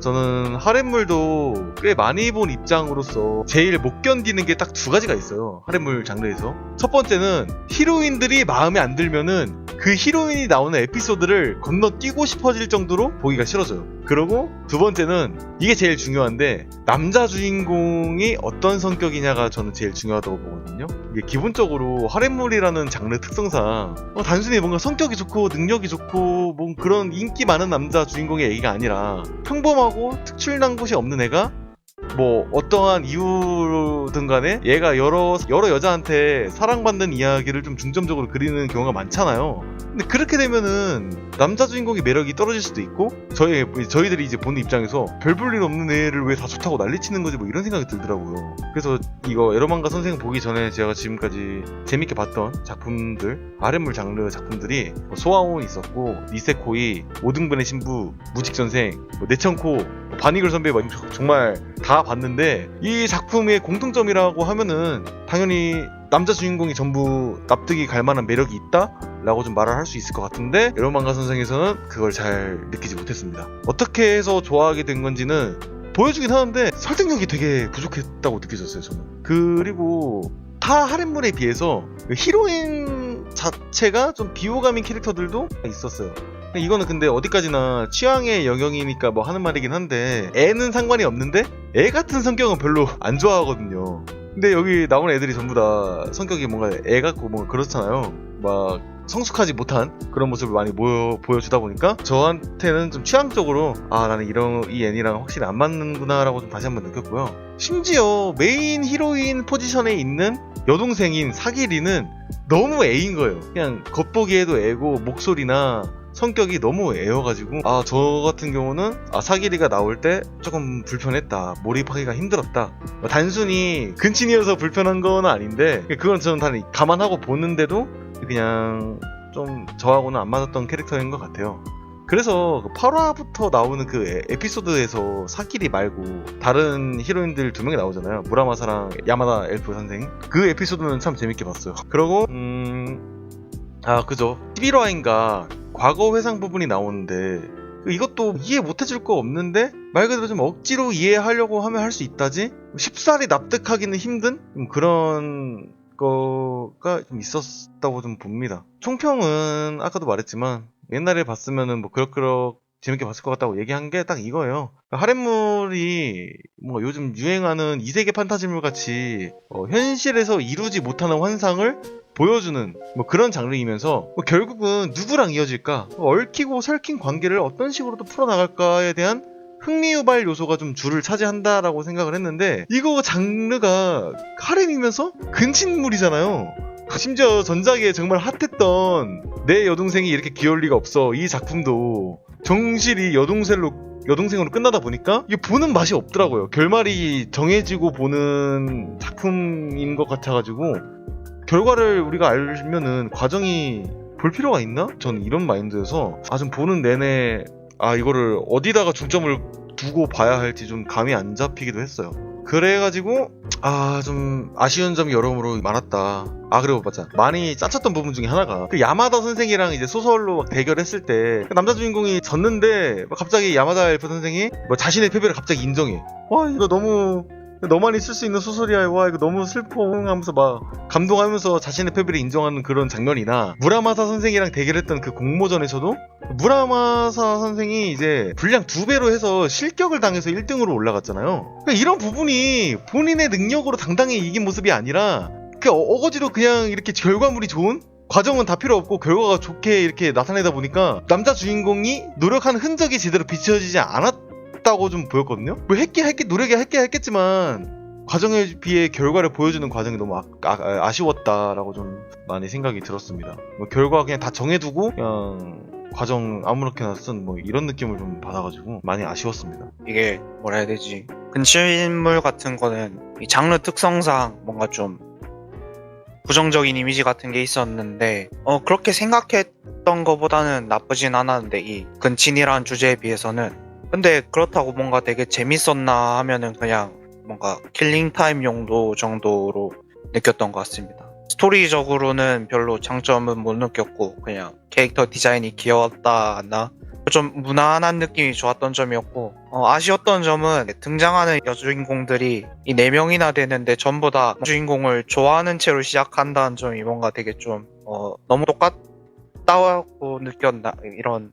저는 하렘물도 꽤 많이 본 입장으로서 제일 못 견디는 게 딱 두 가지가 있어요. 하렘물 장르에서. 첫 번째는 히로인들이 마음에 안 들면은 그 히로인이 나오는 에피소드를 건너뛰고 싶어질 정도로 보기가 싫어져요. 그리고 두 번째는 이게 제일 중요한데 남자 주인공이 어떤 성격이냐가 저는 제일 중요하다고 보거든요. 이게 기본적으로 하렘물이라는 장르 특성상 단순히 뭔가 성격이 좋고 능력이 좋고 뭐 그런 인기 많은 남자 주인공의 얘기가 아니라 평범하고 특출난 곳이 없는 애가 뭐 어떠한 이유든 간에 얘가 여러 여자한테 사랑받는 이야기를 좀 중점적으로 그리는 경우가 많잖아요. 근데 그렇게 되면은 남자 주인공의 매력이 떨어질 수도 있고 저희들이 이제 보는 입장에서 별 볼 일 없는 애를 왜 다 좋다고 난리치는 거지 뭐 이런 생각이 들더라고요. 그래서 이거 에로망가 선생 보기 전에 제가 지금까지 재밌게 봤던 작품들, 아랫물 장르 작품들이 뭐 소아온 있었고 니세코이, 오등분의 신부, 무직전생, 뭐 내천코, 바니글 선배 정말 다 봤는데 이 작품의 공통점이라고 하면은 당연히 남자 주인공이 전부 납득이 갈 만한 매력이 있다? 라고 좀 말을 할 수 있을 것 같은데 에로망가 선생에서는 그걸 잘 느끼지 못했습니다. 어떻게 해서 좋아하게 된 건지는 보여주긴 하는데 설득력이 되게 부족했다고 느껴졌어요. 저는. 그리고 타 하렘물에 비해서 히로인 자체가 좀 비호감인 캐릭터들도 있었어요. 이거는 근데 어디까지나 취향의 영역이니까 뭐 하는 말이긴 한데 애는 상관이 없는데 애 같은 성격은 별로 안 좋아하거든요. 근데 여기 나오는 애들이 전부 다 성격이 뭔가 애 같고 뭔가 그렇잖아요. 막 성숙하지 못한 그런 모습을 많이 보여주다 보니까 저한테는 좀 취향적으로 나는 이 애니랑 확실히 안 맞는구나 라고 좀 다시 한번 느꼈고요. 심지어 메인 히로인 포지션에 있는 여동생인 사기리는 너무 애인 거예요. 그냥 겉보기에도 애고 목소리나 성격이 너무 애여가지고 저 같은 경우는 사기리가 나올 때 조금 불편했다, 몰입하기가 힘들었다. 단순히 근친이어서 불편한 건 아닌데 그건 저는 다 감안하고 보는데도 그냥 좀 저하고는 안 맞았던 캐릭터인 것 같아요. 그래서 8화부터 나오는 그 에피소드에서 사기리 말고 다른 히로인들 2명이 나오잖아요. 무라마사랑 야마다 엘프 선생. 그 에피소드는 참 재밌게 봤어요. 그러고 그죠. 11화인가 과거 회상 부분이 나오는데 이것도 이해 못해줄 거 없는데 말 그대로 좀 억지로 이해하려고 하면 할 수 있다지? 쉽사리 납득하기는 힘든 그런 거가 좀 있었다고 좀 봅니다. 총평은 아까도 말했지만 옛날에 봤으면은 뭐 그럭그럭 재밌게 봤을 것 같다고 얘기한 게 딱 이거예요. 하렘물이 뭐 요즘 유행하는 이세계 판타지물 같이 현실에서 이루지 못하는 환상을 보여주는 뭐 그런 장르이면서 결국은 누구랑 이어질까, 얽히고 설킨 관계를 어떤 식으로도 풀어나갈까에 대한 흥미유발 요소가 좀 줄을 차지한다라고 생각을 했는데 이거 장르가 하렘이면서 근친물이잖아요. 심지어 전작에 정말 핫했던 내 여동생이 이렇게 귀여울 리가 없어 이 작품도 정실이 여동생으로 끝나다 보니까 이게 보는 맛이 없더라고요. 결말이 정해지고 보는 작품인 것 같아가지고 결과를 우리가 알면은 과정이 볼 필요가 있나? 저는 이런 마인드여서 좀 보는 내내 이거를 어디다가 중점을 두고 봐야 할지 좀 감이 안 잡히기도 했어요. 그래가지고 좀 아쉬운 점이 여러모로 많았다. 그리고 맞아, 많이 짜쳤던 부분 중에 하나가 그 야마다 선생이랑 이제 소설로 막 대결했을 때 남자 주인공이 졌는데 갑자기 야마다 엘프 선생이 자신의 패배를 갑자기 인정해. 이거 너무 너만이 쓸 수 있는 소설이야. 이거 너무 슬퍼 하면서 막 감동하면서 자신의 패배를 인정하는 그런 장면이나 무라마사 선생이랑 대결했던 그 공모전에서도 무라마사 선생이 이제 분량 2배로 해서 실격을 당해서 1등으로 올라갔잖아요. 그러니까 이런 부분이 본인의 능력으로 당당히 이긴 모습이 아니라 어거지로 그냥 이렇게 결과물이 좋은? 과정은 다 필요 없고 결과가 좋게 이렇게 나타내다 보니까 남자 주인공이 노력한 흔적이 제대로 비춰지지 않았다고 좀 보였거든요. 노력이 했겠지만 과정에 비해 결과를 보여주는 과정이 너무 아쉬웠다라고 좀 많이 생각이 들었습니다. 결과 그냥 다 정해두고 그냥 과정 아무렇게나 쓴 이런 느낌을 좀 받아가지고 많이 아쉬웠습니다. 이게 뭐라 해야 되지? 근친물 같은 거는 이 장르 특성상 뭔가 좀 부정적인 이미지 같은 게 있었는데 그렇게 생각했던 것보다는 나쁘진 않았는데 이 근친이라는 주제에 비해서는 근데 그렇다고 뭔가 되게 재밌었나 하면은 그냥 뭔가 킬링타임 용도 정도로 느꼈던 것 같습니다. 스토리적으로는 별로 장점은 못 느꼈고 그냥 캐릭터 디자인이 귀여웠다나 좀 무난한 느낌이 좋았던 점이었고, 아쉬웠던 점은 등장하는 여주인공들이 이 4명이나 되는데 전부 다 주인공을 좋아하는 채로 시작한다는 점이 뭔가 되게 좀 너무 똑같다고 느꼈나, 이런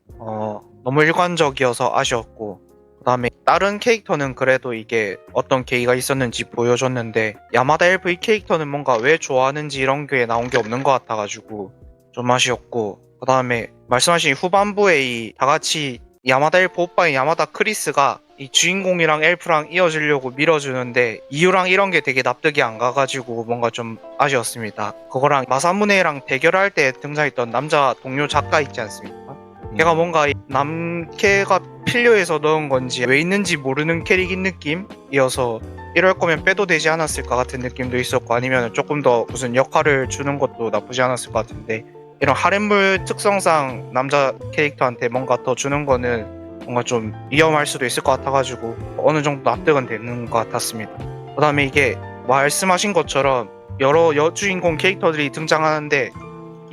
너무 일관적이어서 아쉬웠고, 그 다음에 다른 캐릭터는 그래도 이게 어떤 계기가 있었는지 보여줬는데 야마다 엘프 이 캐릭터는 뭔가 왜 좋아하는지 이런 게 나온 게 없는 것 같아가지고 좀 아쉬웠고, 그 다음에 말씀하신 후반부에 이 다같이 야마다 엘프 오빠인 야마다 크리스가 이 주인공이랑 엘프랑 이어지려고 밀어주는데 이유랑 이런 게 되게 납득이 안 가가지고 뭔가 좀 아쉬웠습니다. 그거랑 마사무네랑 대결할 때 등장했던 남자 동료 작가 있지 않습니까? 걔가 뭔가 이 남캐가 필요해서 넣은 건지 왜 있는지 모르는 캐릭인 느낌이어서 이럴 거면 빼도 되지 않았을까 같은 느낌도 있었고, 아니면 조금 더 무슨 역할을 주는 것도 나쁘지 않았을 것 같은데, 이런 하렘물 특성상 남자 캐릭터한테 뭔가 더 주는 거는 뭔가 좀 위험할 수도 있을 것 같아가지고 어느 정도 납득은 되는 것 같았습니다. 그 다음에 이게 말씀하신 것처럼 여러 여주인공 캐릭터들이 등장하는데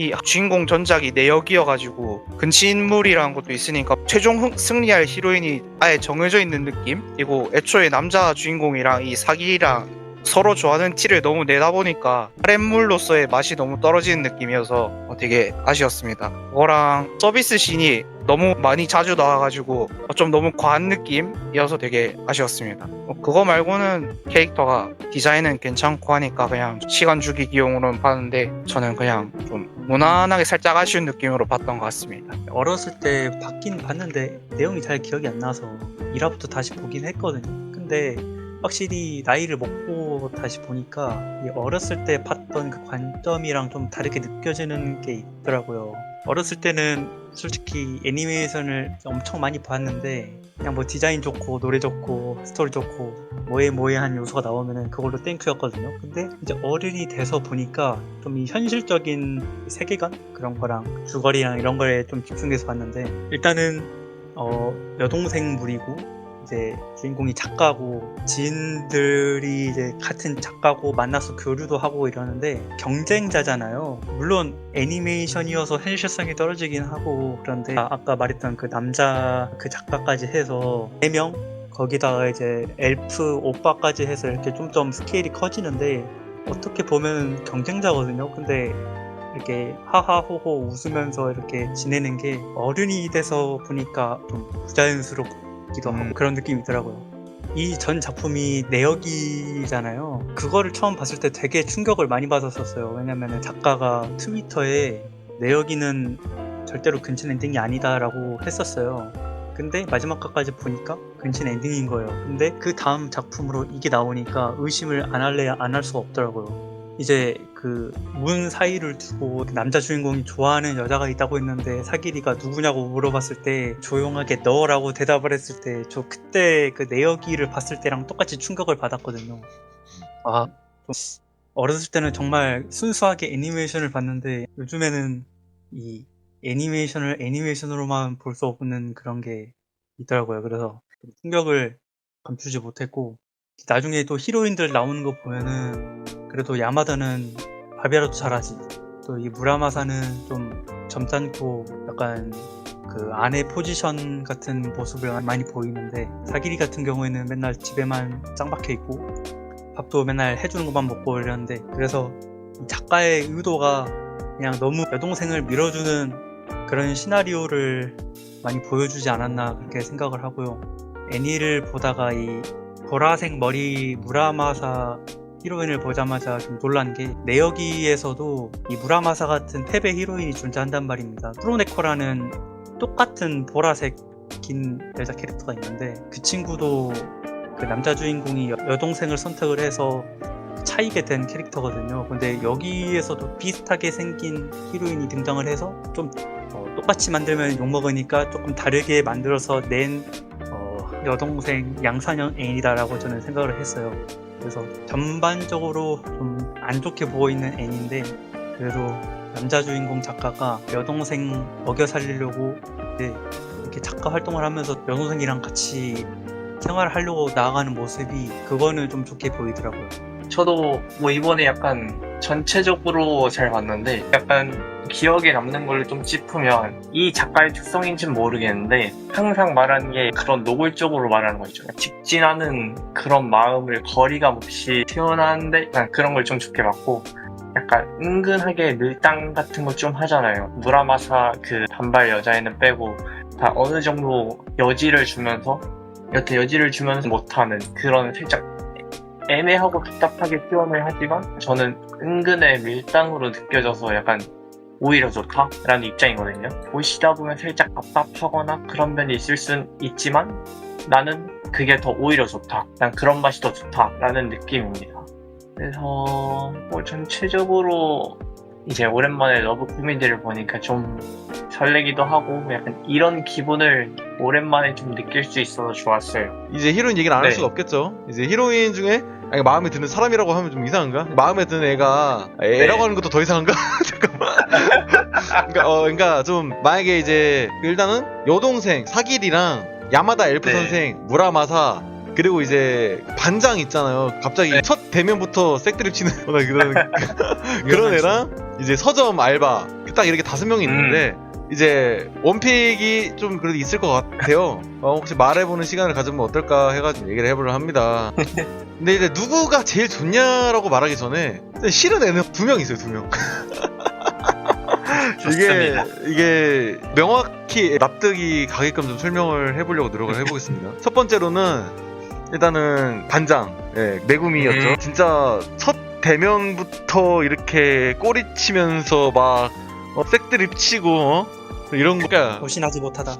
이 주인공 전작이 내역이어가지고 근친인물이라는 것도 있으니까 최종 승리할 히로인이 아예 정해져 있는 느낌? 그리고 애초에 남자 주인공이랑 이 사기랑 서로 좋아하는 티를 너무 내다 보니까 하렘물로서의 맛이 너무 떨어지는 느낌이어서 되게 아쉬웠습니다. 그거랑 서비스 씬이 너무 많이 자주 나와가지고 좀 너무 과한 느낌이어서 되게 아쉬웠습니다. 그거 말고는 캐릭터가 디자인은 괜찮고 하니까 그냥 시간 죽이기용으로는 봤는데 저는 그냥 좀 무난하게 살짝 아쉬운 느낌으로 봤던 것 같습니다. 어렸을 때 봤긴 봤는데 내용이 잘 기억이 안 나서 1화부터 다시 보긴 했거든요. 근데 확실히 나이를 먹고 다시 보니까 이 어렸을 때 봤던 그 관점이랑 좀 다르게 느껴지는 게 있더라고요. 어렸을 때는 솔직히 애니메이션을 엄청 많이 봤는데 그냥 뭐 디자인 좋고 노래 좋고 스토리 좋고 뭐해한 요소가 나오면은 그걸로 땡큐였거든요. 근데 이제 어른이 돼서 보니까 좀 이 현실적인 세계관 그런 거랑 주거리랑 이런 거에 좀 집중해서 봤는데, 일단은 여동생 물이고 이제 주인공이 작가고 지인들이 이제 같은 작가고 만나서 교류도 하고 이러는데 경쟁자잖아요. 물론 애니메이션이어서 현실성이 떨어지긴 하고, 그런데 아까 말했던 그 남자 그 작가까지 해서 4명 거기다가 이제 엘프 오빠까지 해서 이렇게 좀 스케일이 커지는데 어떻게 보면 경쟁자거든요. 근데 이렇게 하하호호 웃으면서 이렇게 지내는 게 어른이 돼서 보니까 좀 부자연스럽기도 하고 그런 느낌이 있더라고요. 이 전 작품이 내역이잖아요. 그거를 처음 봤을 때 되게 충격을 많이 받았었어요. 왜냐면 작가가 트위터에 내역이는 절대로 근친 엔딩이 아니다라고 했었어요. 근데 마지막 화까지 보니까 근친 엔딩인 거예요. 근데 그 다음 작품으로 이게 나오니까 의심을 안 할래야 안 할 수가 없더라고요. 이제 그 문 사이를 두고 남자 주인공이 좋아하는 여자가 있다고 했는데 사기리가 누구냐고 물어봤을 때 조용하게 너라고 대답을 했을 때 저 그때 그 내역이를 봤을 때랑 똑같이 충격을 받았거든요. 좀 어렸을 때는 정말 순수하게 애니메이션을 봤는데 요즘에는 이 애니메이션을 애니메이션으로만 볼 수 없는 그런 게 있더라고요. 그래서 좀 충격을 감추지 못했고, 나중에 또 히로인들 나오는 거 보면은 그래도 야마다는 밥이라도 잘하지, 또 이 무라마사는 좀 점잖고 약간 그 아내 포지션 같은 모습을 많이 보이는데, 사기리 같은 경우에는 맨날 집에만 짱박혀 있고 밥도 맨날 해주는 것만 먹고 이러는데, 그래서 이 작가의 의도가 그냥 너무 여동생을 밀어주는 그런 시나리오를 많이 보여주지 않았나 그렇게 생각을 하고요. 애니를 보다가 이 보라색 머리 무라마사 히로인을 보자마자 좀 놀란 게, 내여기에서도 이 무라마사 같은 패배 히로인이 존재한단 말입니다. 프로네코라는 똑같은 보라색 긴 여자 캐릭터가 있는데 그 친구도 그 남자 주인공이 여동생을 선택을 해서 차이게 된 캐릭터거든요. 근데 여기에서도 비슷하게 생긴 히로인이 등장을 해서 좀 똑같이 만들면 욕먹으니까 조금 다르게 만들어서 낸 여동생 양산형 애니다라고 저는 생각을 했어요. 그래서 전반적으로 좀 안 좋게 보이는 애니인데, 그래도 남자 주인공 작가가 여동생 먹여 살리려고 이렇게 작가 활동을 하면서 여동생이랑 같이 생활하려고 나아가는 모습이, 그거는 좀 좋게 보이더라고요. 저도 뭐 이번에 약간 전체적으로 잘 봤는데 약간 기억에 남는 걸로 좀 짚으면 이 작가의 특성인지는 모르겠는데 항상 말하는 게 그런 노골적으로 말하는 거 있죠. 직진하는 그런 마음을 거리감 없이 표현하는데 그런 걸 좀 좋게 봤고, 약간 은근하게 밀당 같은 거 좀 하잖아요. 무라마사 그 단발 여자애는 빼고 다 어느 정도 여지를 주면서 여태 여지를 주면서 못하는 그런 살짝 애매하고 답답하게 표현을 하지만 저는 은근의 밀당으로 느껴져서 약간 오히려 좋다라는 입장이거든요. 보시다 보면 살짝 답답하거나 그런 면이 있을 순 있지만 나는 그게 더 오히려 좋다. 난 그런 맛이 더 좋다라는 느낌입니다. 그래서 뭐 전체적으로 이제 오랜만에 러브 코미디를 보니까 좀 설레기도 하고 약간 이런 기분을 오랜만에 좀 느낄 수 있어서 좋았어요. 이제 히로인 얘기를 안 할 네. 수가 없겠죠. 이제 히로인 중에 아니, 마음에 드는 사람이라고 하면 좀 이상한가? 마음에 드는 애가 애라고 하는 것도 더 이상한가? 잠깐만. 그러니까 좀 만약에 이제 일단은 여동생 사길이랑 야마다 엘프 네. 선생 무라마사 그리고 이제 반장 있잖아요. 갑자기 네. 첫 대면부터 색드립 치는 그런 애랑 이제 서점 알바 딱 이렇게 5명이 있는데 이제 원픽이 좀 그래도 있을 것 같아요. 혹시 말해보는 시간을 가지면 어떨까 해가지고 얘기를 해보려 합니다. 근데 이제 누구가 제일 좋냐라고 말하기 전에 싫은 애는 2명 있어요. 2명. 좋습니다. 이게 명확히 납득이 가게끔 좀 설명을 해보려고 노력을 해보겠습니다. 첫 번째로는 일단은 반장, 메구미였죠. 진짜 첫 대면부터 이렇게 꼬리치면서 막 색드립 치고 이런 거. 그러니까 조신하지 못하다.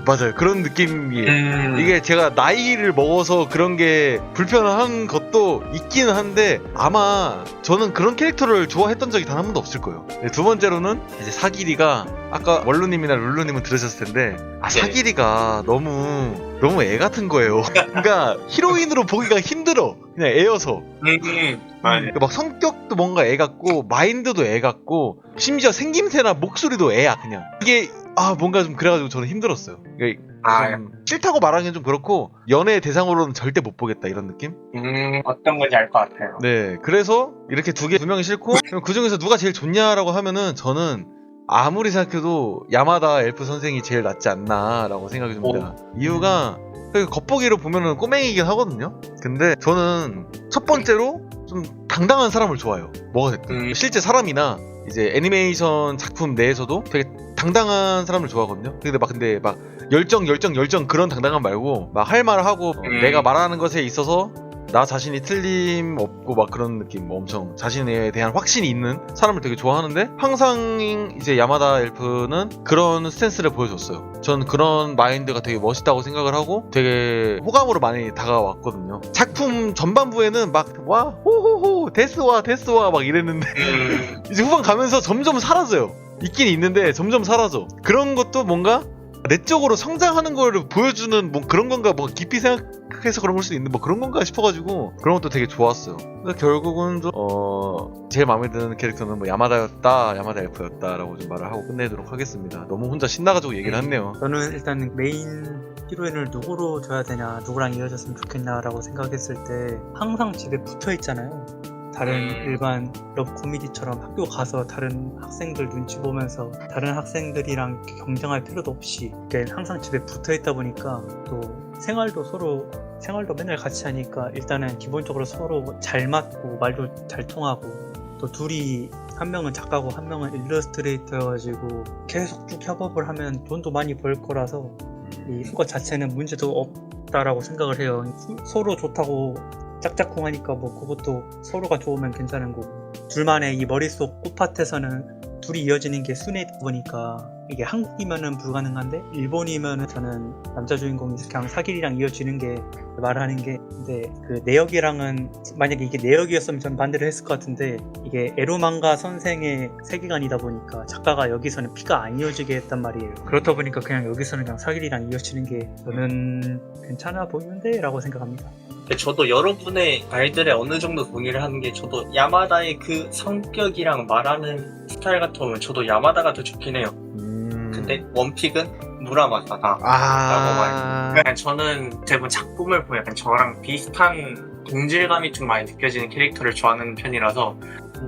맞아요. 그런 느낌이에요. 이게 제가 나이를 먹어서 그런 게 불편한 것도 있기는 한데 아마 저는 그런 캐릭터를 좋아했던 적이 단 한 번도 없을 거예요. 두 번째로는 이제 사기리가 아까 원루님이나 룰루님은 들으셨을 텐데 사기리가 너무 애 같은 거예요. 그러니까 히로인으로 보기가 힘들어. 그냥 애여서. 맞아요. 막 성격도 뭔가 애 같고 마인드도 애 같고 심지어 생김새나 목소리도 애야 그냥. 이게 뭔가 좀 그래가지고 저는 힘들었어요. 그러니까 좀 싫다고 말하기는 좀 그렇고 연애 대상으로는 절대 못 보겠다 이런 느낌? 어떤 건지 알 것 같아요. 네, 그래서 이렇게 2명이 싫고 그 중에서 누가 제일 좋냐라고 하면은 저는 아무리 생각해도 야마다 엘프 선생이 제일 낫지 않나라고 생각이 듭니다. 이유가 겉보기로 보면은 꼬맹이긴 하거든요. 근데 저는 첫 번째로 좀 당당한 사람을 좋아해요. 뭐가 됐든 실제 사람이나 이제 애니메이션 작품 내에서도 되게 당당한 사람을 좋아하거든요. 근데 막 열정 그런 당당함 말고 막 할 말을 하고 내가 말하는 것에 있어서 나 자신이 틀림없고 막 그런 느낌, 엄청 자신에 대한 확신이 있는 사람을 되게 좋아하는데 항상 이제 야마다 엘프는 그런 스탠스를 보여줬어요. 전 그런 마인드가 되게 멋있다고 생각을 하고 되게 호감으로 많이 다가왔거든요. 작품 전반부에는 막 와 호호호 데스와 막 이랬는데 이제 후반 가면서 점점 사라져요. 있긴 있는데 점점 사라져. 그런 것도 뭔가 내적으로 성장하는 걸 보여주는 뭐 그런 건가, 뭐 깊이 생각해서 그런 걸 수도 있는데 뭐 그런 건가 싶어가지고 그런 것도 되게 좋았어요. 그래서 결국은 좀 제일 마음에 드는 캐릭터는 뭐 야마다 엘프였다라고 좀 말을 하고 끝내도록 하겠습니다. 너무 혼자 신나가지고 얘기를 했네요. 저는 일단 메인 히로인을 누구로 줘야 되냐, 누구랑 이어졌으면 좋겠나라고 생각했을 때 항상 집에 붙어 있잖아요. 다른 일반 러브 코미디처럼 학교 가서 다른 학생들 눈치 보면서 다른 학생들이랑 경쟁할 필요도 없이 항상 집에 붙어 있다 보니까 또 생활도 맨날 같이 하니까 일단은 기본적으로 서로 잘 맞고 말도 잘 통하고 또 둘이 한 명은 작가고 한 명은 일러스트레이터여가지고 계속 쭉 협업을 하면 돈도 많이 벌 거라서 이 것 자체는 문제도 없다라고 생각을 해요. 서로 좋다고 짝짝꿍 하니까 뭐 그것도 서로가 좋으면 괜찮은 거고, 둘만의 이 머릿속 꽃밭에서는 둘이 이어지는 게 순회다 보니까 이게 한국이면은 불가능한데 일본이면은 저는 남자 주인공이 그냥 사길이랑 이어지는 게 말하는 게, 근데 그 내역이랑은 만약에 이게 내역이었으면 전 반대로 했을 것 같은데 이게 에로망가 선생의 세계관이다 보니까 작가가 여기서는 피가 안 이어지게 했단 말이에요. 그렇다 보니까 그냥 여기서는 그냥 사길이랑 이어지는 게 저는 괜찮아 보이는데 라고 생각합니다. 저도 여러분의 말들에 어느 정도 동의를 하는 게, 저도 야마다의 그 성격이랑 말하는 스타일 같으면 저도 야마다가 더 좋긴 해요. 근데 원픽은 무라마사다 라고 말해요. 그냥 저는 대부분 작품을 보면 약간 저랑 비슷한 동질감이 좀 많이 느껴지는 캐릭터를 좋아하는 편이라서,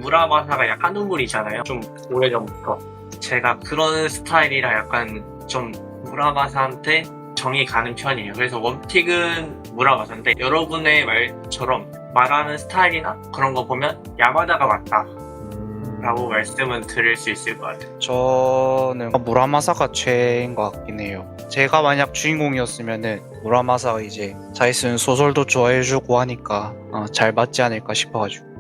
무라마사가 약간 한우물이잖아요. 좀 오래전부터. 제가 그런 스타일이라 약간 좀 무라마사한테 정이 가는 편이에요. 그래서 원픽은 무라마사인데 여러분의 말처럼 말하는 스타일이나 그런 거 보면 야마다가 맞다 라고 말씀은 드릴 수 있을 것 같아요. 저는 무라마사가 최애인 것 같긴 해요. 제가 만약 주인공이었으면은 무라마사가 이제 잘 쓴 소설도 좋아해주고 하니까 잘 맞지 않을까 싶어가지고.